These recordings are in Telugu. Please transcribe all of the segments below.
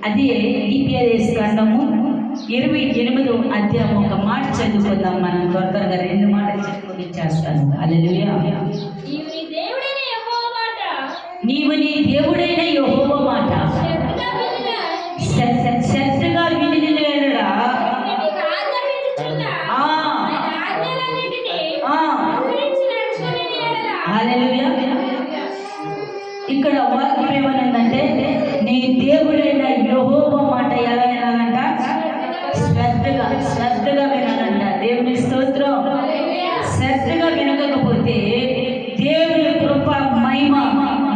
అదే DPRS కాండము 28వ అధ్యాయం ఒక మాట చదువుకుందాం. మనం త్వరగా 2 మాటలు చెప్పుకొని చేస్తాను. హల్లెలూయా. నీవు నీ దేవుడైన యెహోవా మాట శ్రద్ధగా వినినెడల హల్లెలూయా. ఇక్కడ వాక్యం ఏమనుందంటే, నీ దేవుడైన యెహోవా మాట ఎలా వినాలంట? శ్రద్ధగా వినాలంట. దేవుని స్తోత్రం. శ్రద్ధగా వినకపోతే దేవుని కృప మహిమ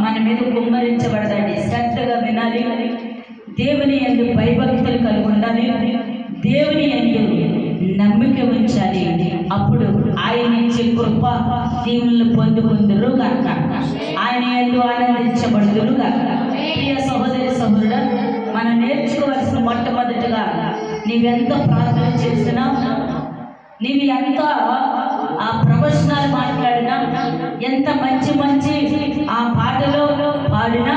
మన మీద కుమ్మరించబడదండి. శ్రద్ధగా వినాలి, దేవుని యందు భయభక్తులు కలిగి ఉండాలి, దేవుని యందు నమ్మిక ఉంచాలి. అప్పుడు ఆయన ఇచ్చే కృప దీవులను పొందుకుందురు గాక, ఆయన యందు ఆనందించబడుదురు గాక. ప్రియ సహోదరి సహోదరుడా, మనం నేర్చుకోవాల్సిన మొట్టమొదటిగా, నీవెంత ప్రార్థన చేసినా, నీవు ఎంత ఆ ప్రవచనాలు మాట్లాడినా, ఎంత మంచి ఆ పాటలో పాడినా,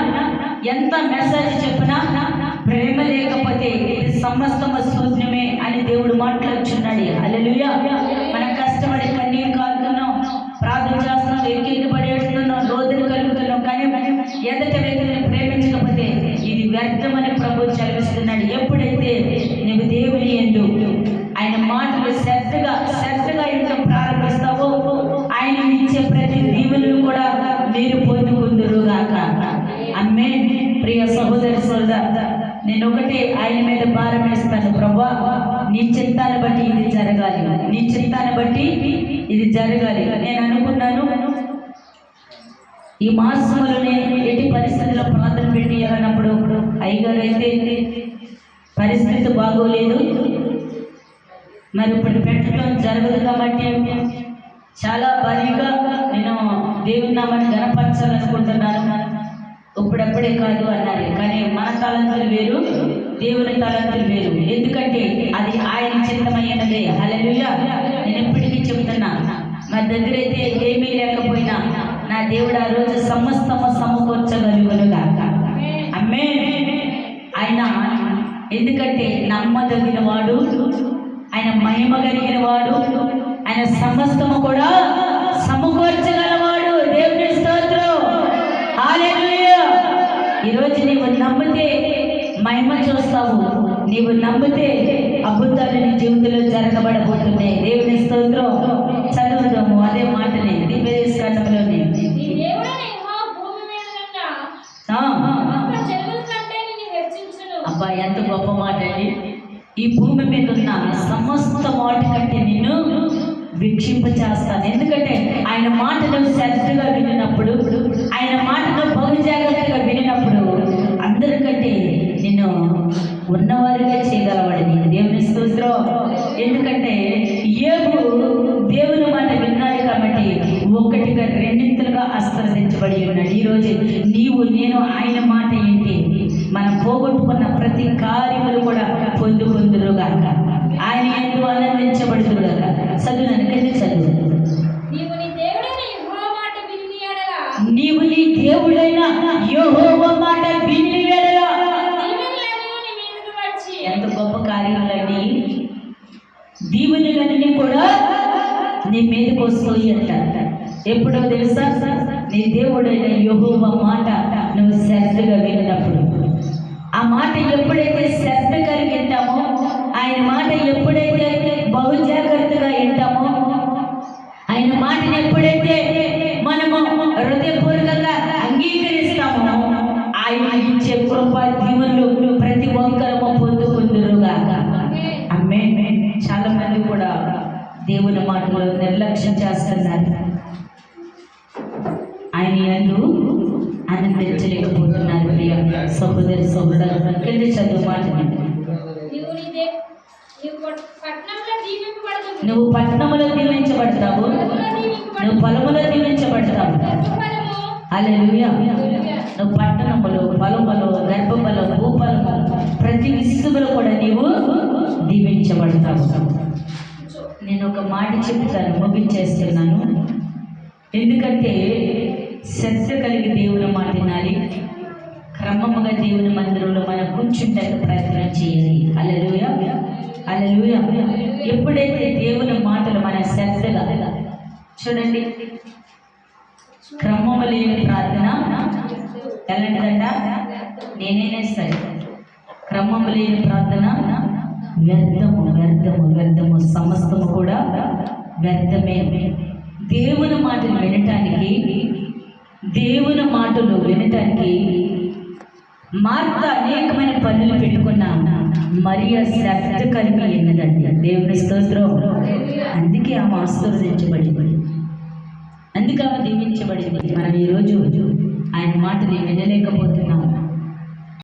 ఎంత మెసేజ్ చెప్పినా, ప్రేమ లేకపోతే ఇది సమస్తము శూన్యమే అని దేవుడు మాట్లాడుచున్నాడు. హల్లెలూయా. మనం కష్టపడి కన్నీరు కాలుతున్నాం, ప్రార్థన చేస్తున్నాం, ఎక్కి పడేస్తున్నాం, రోదన కలుగుతున్నాం, కానీ ఎదటి వ్యక్తిని ప్రేమించకపోతే ఇది వ్యర్థమని ప్రభు చదివిస్తున్నాడు. ఎప్పుడైతే నువ్వు దేవుని యందు ఆయన మాటలు శ్రద్ధగా ఇంట్లో ప్రారంభిస్తావో, ఆయన ఇచ్చే ప్రతి దీవులను కూడా మీరు పొందుకుందురు గాక. ఆమేన్. ప్రియ సహోదరి సోదరుడా, నేను ఒకటే ఆయన మీద భారం వేస్తాను. ప్రభువా, నీ చిత్తాన్ని బట్టి ఇది జరగాలి, నీ చిత్తాన్ని బట్టి ఇది జరగాలి. నేను అనుకున్నాను, ఈ మాసంలోనే ఎట్టి పరిస్థితుల్లో ప్రార్థన పెట్టి అన్నప్పుడు అయ్యగారు అయితే పరిస్థితి బాగోలేదు, మరి ఇప్పుడు పెట్టడం జరగదు కాబట్టి చాలా భారీగా నేను దేవుని నామాన్ని గణపరచాలనుకుంటున్నాను. ఇప్పుడప్పుడే కాదు అన్నారు. కానీ మన తలంతులు వేరు, దేవుని తలంతులు వేరు. ఎందుకంటే అది ఆయన చిత్తమైనదే. హల్లెలూయా. నేను ఎప్పటికీ చెప్తున్నా, నా దగ్గర అయితే ఏమీ లేకపోయినా నా దేవుడు ఆ రోజు సమస్తము సమకూర్చగలుగునుగాక. ఆమేన్. ఆయన ఎందుకంటే నమ్మదగిన వాడు, ఆయన మహిమ కలిగిన వాడు, ఆయన సమస్తము కూడా సమకూర్చగలవాడు. దేవుని స్తోత్రం. హల్లెలూయా. ఈరోజు నీవు నమ్మితే మహిమ చూస్తావు, నీవు నమ్మితే అద్భుతాలు నీ జీవితంలో జరగబడబోతున్నాయి. దేవుని స్తోత్రం. చదువుదాము అదే మాటని DPRS కాండంలోనే. అబ్బా, ఎంత గొప్ప మాట అండి. ఈ భూమి మీద ఉన్న సమస్త వాటి కంటే నిన్ను వీక్షింప చేస్తాను. ఎందుకంటే ఆయన మాటను శ్రద్ధగా వినినప్పుడు, ఆయన మాటను బహు జాగ్రత్తగా వినినప్పుడు అందరికంటే నిన్ను ఉన్నవారిగా చేయగలవాడిని. దేవుని స్తోత్రం. ఎందుకంటే యోబు దేవుని మాట విన్నాడు కాబట్టి ఒకటిగా రెండింతలుగా ఆశీర్వదించబడి ఉన్నాడు. ఈరోజు నీవు నేను ఆయన మాట ఏంటి, మనం పోగొట్టుకున్న ప్రతి కార్యములు కూడా పొందుకుందురుగాక, ఆయన యందు ఆనందించబడుదురుగాక. చదువునని కింద చదువు. నీవు నీ దేవుడైన యెహోవా మాట విని వెడల. ఎంత గొప్ప కార్యాలండి. దీవెనలన్నీ కూడా నీ మీదకి వస్తాయి అంట. ఎప్పుడో తెలుసా? నీ దేవుడైన యెహోవా మాట నువ్వు శ్రద్ధగా విన్నప్పుడు. ఆ మాట ఎప్పుడైతే శ్రద్ధ కలిగి వింటామో, ఆయన మాట ఎప్పుడైతే బహు జాగ్రత్తగా వింటామో, ఆయన మాటని ఎప్పుడైతే మనము హృదయపూర్వకంగా అంగీకరిస్తామో, ఆయన ఇచ్చే కృపా దీవెనలు ప్రతి ఒక్కరము పొందుకుందురుగాక. ఆమేన్. చాలా మంది కూడా దేవుని మాటలో నిర్లక్ష్యం చేస్తున్నారు, ఆయన యందు ఆనందించలేకపోతున్నారు. ప్రియ సహోదరి సహోదరుడు, కింద చదువు మాట. నువ్వు పట్టణములో దీవించబడతావు, నువ్వు పొలములో దీవించబడతావు. హల్లెలూయా. నువ్వు పట్టణములో, పొలములో, గర్భములో, భూఫలము ప్రతి విషయములో కూడా నీవు దీవించబడతావు. నేను ఒక మాట చెప్తాను, ముగించేస్తున్నాను. ఎందుకంటే శ్రద్ధ కలిగి దేవుని మాట వినాలి, క్రమముగా దేవుని మందిరంలో మనం కూర్చుంటే ప్రయత్నం చేయాలి. హల్లెలూయా, హల్లెలూయా. ఎప్పుడైతే దేవుని మాటలు మన శ్రద్ధగా చూడండి, క్రమము లేని ప్రార్థన ఎలాంటిదంట? నేనేనే సరే, క్రమము లేని ప్రార్థన వ్యర్థము, వ్యర్థము, వ్యర్థము, సమస్తము కూడా వ్యర్థమే. దేవుని మాటలు వినటానికి, దేవుని మాటలు వినటానికి మార్త అనేకమైన పనులు పెట్టుకున్న మరియ శ్రద్ధ కలిగి ఎన్నదండి. దేవుని స్తోత్రం. అందుకే ఆమె ఆశీర్వదించబడింది, అందుకే ఆమె దీవించబడింది. మనం ఈరోజు ఆయన మాటలు వినలేకపోతున్నాం.